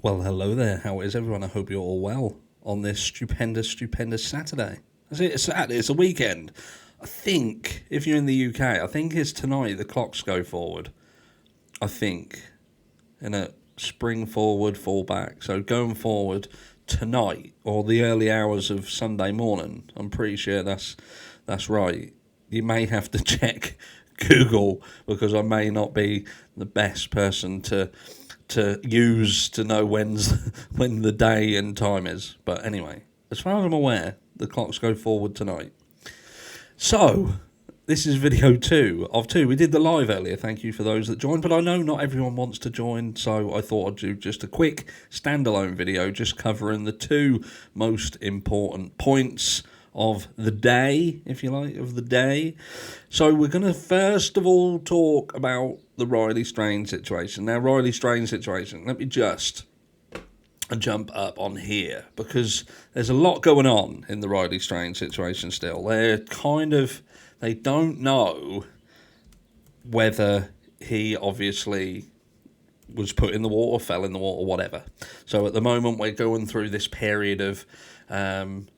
Well, hello there. How is everyone? I hope you're all well on this stupendous Saturday. That's it. It's Saturday. It's a weekend. I think if you're in the UK, I think it's tonight the clocks go forward. I think in a spring forward, fall back. So going forward tonight or the early hours of Sunday morning. I'm pretty sure that's right. You may have to check Google because I may not be the best person to use to know when the day and time is. But anyway, as far as I'm aware, the clocks go forward tonight. So, this is video 2 of 2. We did the live earlier, thank you for those that joined, but I know not everyone wants to join, so I thought I'd do just a quick standalone video just covering the 2 most important points of the day, if you like, of the day. So we're going to first of all talk about the Royy Strain situation. Now, Royy Strain situation, let me just jump up on here because there's a lot going on in the Royy Strain situation still. They don't know whether he obviously was put in the water, fell in the water, whatever. So at the moment we're going through this period of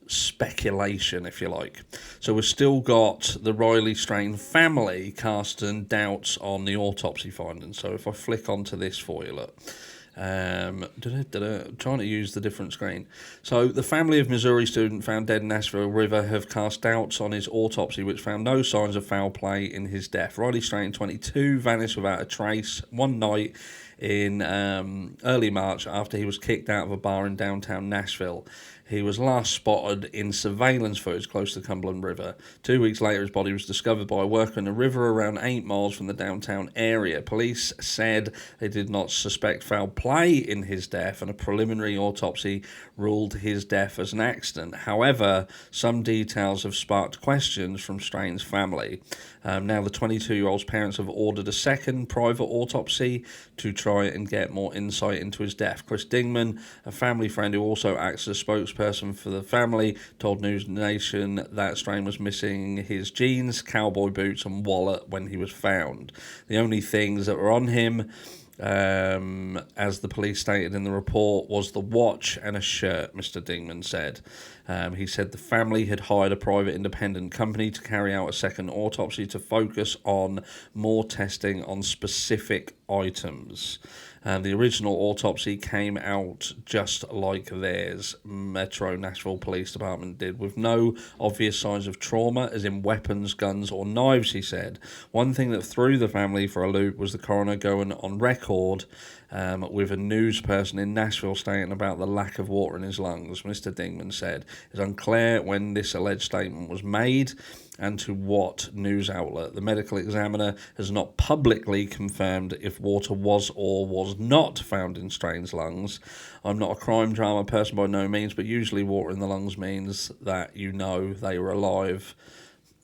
speculation, if you like. So we've still got the Royy Strain family casting doubts on the autopsy findings. So if I flick onto this for you, look. Trying to use the different screen. So the family of Missouri student found dead in Nashville River have cast doubts on his autopsy, which found no signs of foul play in his death. Royy Strain, 22, vanished without a trace one night in early March after he was kicked out of a bar in downtown Nashville. He was last spotted in surveillance footage close to the Cumberland River. 2 weeks later, his body was discovered by a worker in a river around 8 miles from the downtown area. Police said they did not suspect foul play in his death, and a preliminary autopsy ruled his death as an accident. However, some details have sparked questions from Strain's family. Now, the 22-year-old's parents have ordered a second private autopsy to try and get more insight into his death. Chris Dingman, a family friend who also acts as a spokesperson for the family, told News Nation that Strain was missing his jeans, cowboy boots and wallet when he was found. The only things that were on him, as the police stated in the report, was the watch and a shirt, Mr. Dingman said. He said the family had hired a private independent company to carry out a second autopsy to focus on more testing on specific items. The original autopsy came out just like theirs, Metro Nashville Police Department did, with no obvious signs of trauma, as in weapons, guns or knives, he said. One thing that threw the family for a loop was the coroner going on record with a news person in Nashville stating about the lack of water in his lungs. Mr. Dingman said it's unclear when this alleged statement was made and to what news outlet. The medical examiner has not publicly confirmed if water was or was not found in Strain's lungs. I'm not a crime drama person by no means, but usually water in the lungs means that you know they were alive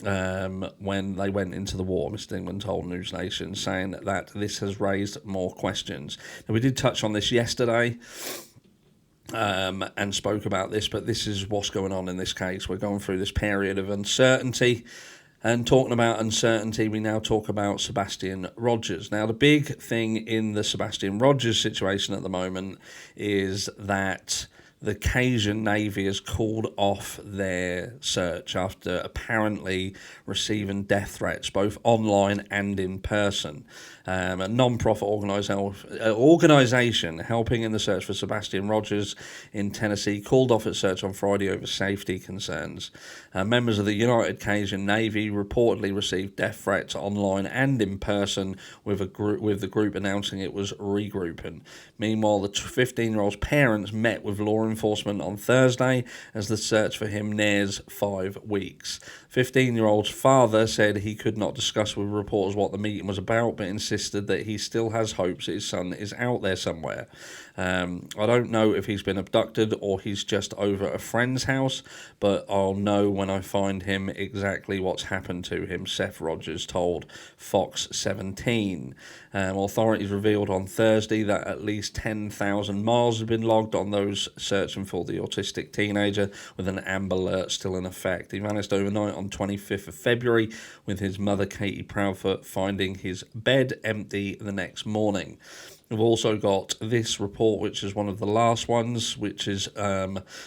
when they went into the water, Mr. Dingman told News Nation, saying that this has raised more questions. Now, we did touch on this yesterday and spoke about this, but this is what's going on in this case. We're going through this period of uncertainty, and talking about uncertainty, we now talk about Sebastian Rogers. Now, the big thing in the Sebastian Rogers situation at the moment is that the Cajun Navy has called off their search after apparently receiving death threats, both online and in person. A non-profit organisation helping in the search for Sebastian Rogers in Tennessee called off its search on Friday over safety concerns. Members of the United Cajun Navy reportedly received death threats online and in person, with the group announcing it was regrouping. Meanwhile, the 15-year-old's parents met with law enforcement on Thursday as the search for him nears 5 weeks. 15-year-old's father said he could not discuss with reporters what the meeting was about, but insisted that he still has hopes that his son is out there somewhere. I don't know if he's been abducted or he's just over at a friend's house, but I'll know when I find him exactly what's happened to him, Seth Rogers told Fox 17. Authorities revealed on Thursday that at least 10,000 miles have been logged on those searching for the autistic teenager, with an amber alert still in effect. He vanished overnight on 25th of February, with his mother Katie Proudfoot finding his bed empty the next morning. We've also got this report, which is one of the last ones, which is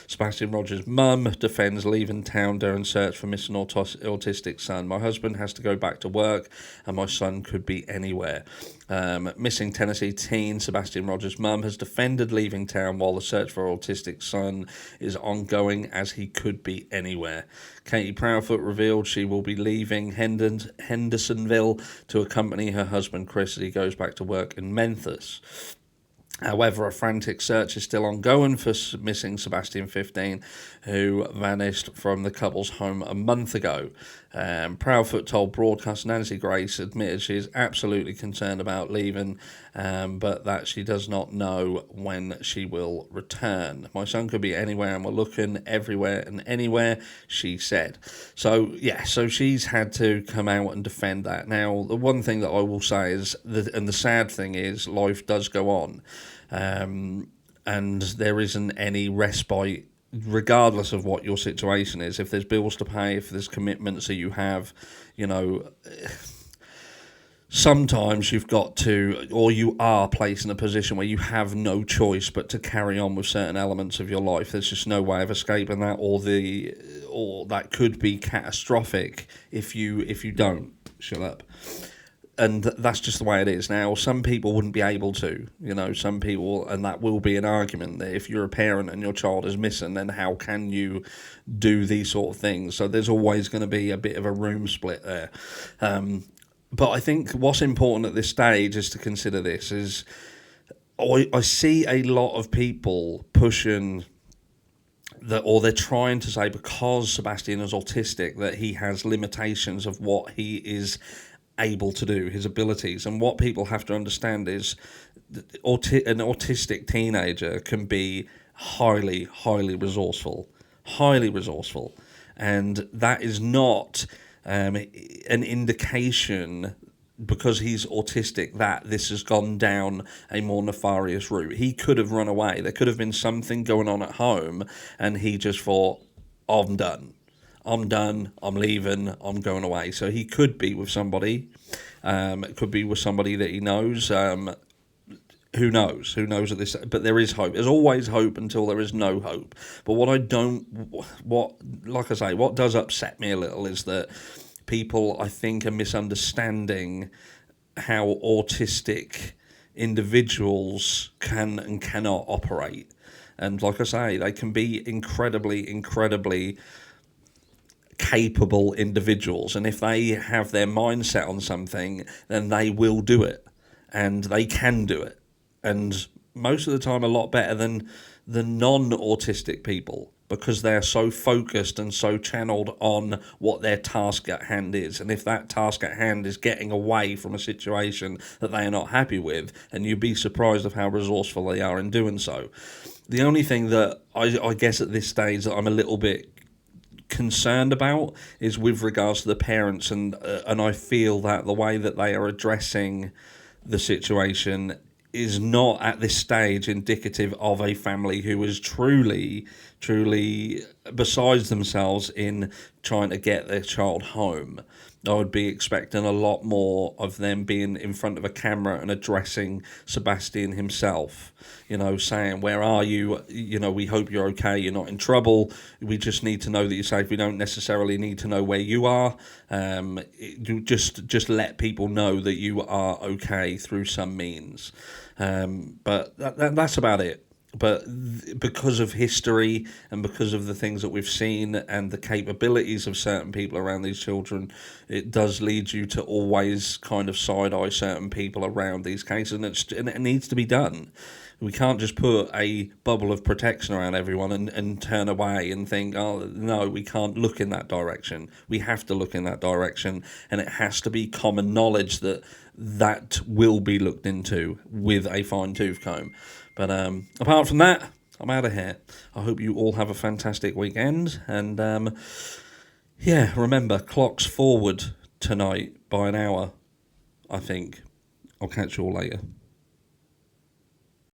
Sebastian Rogers' mum defends leaving town during search for missing autistic son. My husband has to go back to work and my son could be anywhere. Missing Tennessee teen Sebastian Rogers' mum has defended leaving town while the search for autistic son is ongoing, as he could be anywhere. Katie Proudfoot revealed she will be leaving Hendersonville to accompany her husband Chris as he goes back to work in Memphis. However, a frantic search is still ongoing for missing Sebastian, 15, who vanished from the couple's home a month ago. Proudfoot told broadcaster Nancy Grace admitted she is absolutely concerned about leaving, but that she does not know when she will return. My son could be anywhere and we're looking everywhere and anywhere, she said. So she's had to come out and defend that. Now, the one thing that I will say is, and the sad thing is, life does go on. And there isn't any respite, regardless of what your situation is. If there's bills to pay, if there's commitments that you have, sometimes you've got to, or you are placed in a position where you have no choice but to carry on with certain elements of your life. There's just no way of escaping that, or that could be catastrophic if you don't shut up. And that's just the way it is. Now, some people wouldn't be able to, some people, and that will be an argument, that if you're a parent and your child is missing, then how can you do these sort of things? So there's always going to be a bit of a room split there. But I think what's important at this stage is to consider this, is I see a lot of people pushing that, or they're trying to say because Sebastian is autistic that he has limitations of what he is able to do, his abilities. And what people have to understand is an autistic teenager can be highly, highly resourceful, and that is not an indication, because he's autistic, that this has gone down a more nefarious route. He could have run away. There could have been something going on at home and he just thought, I'm done, I'm leaving, I'm going away. So he could be with somebody. It could be with somebody that he knows. Who knows? Who knows at this? But there is hope. There's always hope until there is no hope. But what does upset me a little is that people, I think, are misunderstanding how autistic individuals can and cannot operate. And like I say, they can be incredibly, incredibly capable individuals, and if they have their mindset on something, then they will do it, and they can do it, and most of the time a lot better than the non-autistic people, because they're so focused and so channeled on what their task at hand is. And if that task at hand is getting away from a situation that they are not happy with, and you'd be surprised of how resourceful they are in doing so. The only thing that I guess at this stage that I'm a little bit concerned about is with regards to the parents, and I feel that the way that they are addressing the situation is not at this stage indicative of a family who is truly besides themselves in trying to get their child home. I would be expecting a lot more of them being in front of a camera and addressing Sebastian himself, saying, where are you? We hope you're okay, you're not in trouble. We just need to know that you're safe. We don't necessarily need to know where you are. Just let people know that you are okay through some means. But that's about it. But because of history and because of the things that we've seen and the capabilities of certain people around these children, it does lead you to always kind of side-eye certain people around these cases, and it needs to be done. We can't just put a bubble of protection around everyone and turn away and think, oh, no, we can't look in that direction. We have to look in that direction, and it has to be common knowledge that will be looked into with a fine-tooth comb. But apart from that, I'm out of here. I hope you all have a fantastic weekend. And remember, clocks forward tonight by an hour, I think. I'll catch you all later.